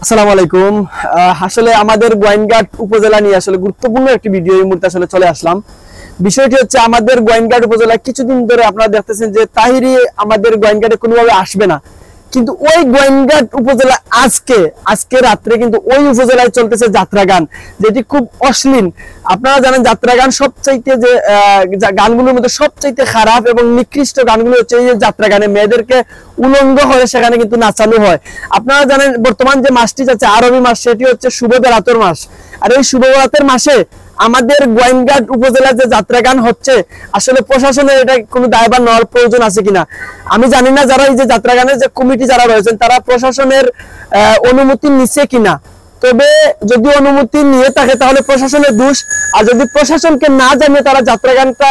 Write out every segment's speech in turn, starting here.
আসসালামু আলাইকুম। আসলে আমাদের গোয়েনঘাট উপজেলা নিয়ে আসলে গুরুত্বপূর্ণ একটি ভিডিও এই মুহূর্তে আসলে চলে আসলাম। বিষয়টি হচ্ছে আমাদের গোয়েনঘাট উপজেলা কিছুদিন ধরে আপনারা দেখতেছেন যে তাহিরি আমাদের গোয়েনঘাটে কোনোভাবে আসবে না, কিন্তু ওই গোয়েনঘাট উপজেলা আজকে রাত্রে কিন্তু ওই উপজেলায় চলতেছে যাত্রা গান, যেটি খুব অশ্লীল। আপনারা জানেন যাত্রা গান সবচাইতে যে গানগুলোর মধ্যে সবচাইতে খারাপ এবং নিকৃষ্ট গানগুলো হচ্ছে এই যাত্রা গানে মেয়েদেরকে উলঙ্গ হয়ে সেখানে কিন্তু নাচানো হয়। আপনারা জানেন বর্তমান যে মাসটি যাচ্ছে আরবি মাস, সেটি হচ্ছে শুভ বেলাতের মাস। আর এই শুভ বেলাতের মাসে আমাদের গোয়েনঘাট উপজেলার যে যাত্রা গান হচ্ছে, আসলে প্রশাসনের এটা কোনো দায়ভার নেওয়ার প্রয়োজন আছে কিনা আমি জানি না। যারা এই যে যাত্রা গানের যে কমিটি যারা রয়েছেন তারা প্রশাসনের অনুমতি নিচ্ছে কিনা। তবে যদি অনুমতি নিয়ে থাকে তাহলে প্রশাসনের দোষ, আর যদি প্রশাসনকে না জানিয়ে তারা যাত্রা গানটা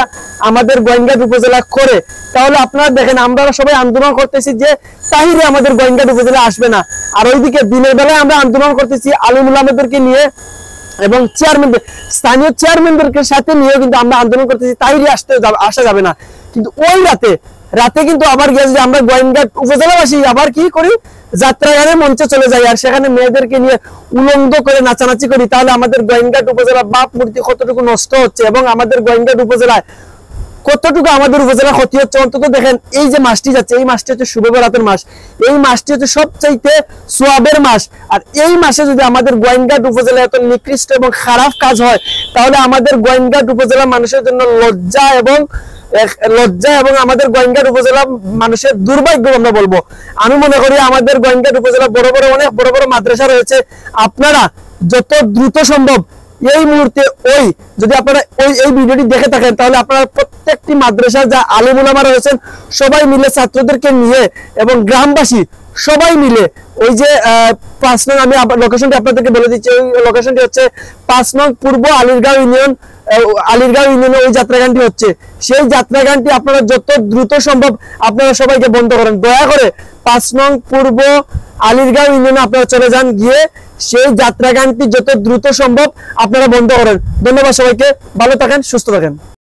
আমাদের গোয়েনঘাট উপজেলা করে, তাহলে আপনারা দেখেন আমরা সবাই আন্দোলন করতেছি যে তাহিরে আমাদের গোয়েনঘাট উপজেলা আসবে না। আর ওইদিকে দিনের বেলায় আমরা আন্দোলন করতেছি আলিম উলামাদেরকে নিয়ে এবং চেয়ারম্যানদের, স্থানীয় চেয়ারম্যানদেরকে সাথে নিয়ে কিন্তু আমরা আন্দোলন করতেছি তাহিরে আসা যাবে না। কিন্তু ওই রাতে কিন্তু আবার গেছে যে আমরা গোয়েনঘাট উপজেলাবাসী আবার কি করি, যাত্রা গানের মঞ্চে চলে যাই আর সেখানে মেয়েদেরকে নিয়ে উলঙ্গ করে নাচানাচি করি। তাহলে আমাদের গোয়েনঘাট উপজেলা বাপ মূর্তি কতটুকু নষ্ট হচ্ছে এবং আমাদের গোয়েনঘাট উপজেলায় কতটুকু আমাদের উপজেলা ক্ষতি হচ্ছে। অন্তত দেখেন এই যে মাসটি যাচ্ছে, এই মাসটি হচ্ছে শুভ বেলাতের মাস, এই মাসটি হচ্ছে সবচাইতে সোয়াবের মাস। আর এই মাসে যদি আমাদের গোয়েনঘাট উপজেলা এত নিকৃষ্ট এবং খারাপ কাজ হয়, তাহলে আমাদের গোয়েনঘাট উপজেলা মানুষের জন্য লজ্জা এবং আমাদের গোয়েনঘাট উপজেলা মানুষের দুর্ভাগ্য আমরা বলবো। আমি মনে করি আমাদের গোয়েনঘাট উপজেলা অনেক বড় বড় মাদ্রাসা রয়েছে। আপনারা যত দ্রুত সম্ভব এই মুহূর্তে যদি আপনারা এই ভিডিওটি দেখে থাকেন, তাহলে আপনারা প্রত্যেকটি মাদ্রাসা যা আলিম উলামা রয়েছেন সবাই মিলে ছাত্রদেরকে নিয়ে এবং গ্রামবাসী সবাই মিলে ওই যে 5 নং, আমি লোকেশনটি আপনাদেরকে বলে দিচ্ছি, ওই লোকেশনটি হচ্ছে 5 নং পূর্ব আলিরগাঁও ইউনিয়নে ওই যাত্রা গানটি হচ্ছে। সেই যাত্রা গানটি আপনারা যত দ্রুত সম্ভব আপনারা সবাইকে বন্ধ করেন। দয়া করে 5 নং পূর্ব আলিরগাঁও ইউনিয়নে আপনারা চলে যান, গিয়ে সেই যাত্রা গানটি যত দ্রুত সম্ভব আপনারা বন্ধ করেন। ধন্যবাদ সবাইকে, ভালো থাকেন, সুস্থ থাকেন।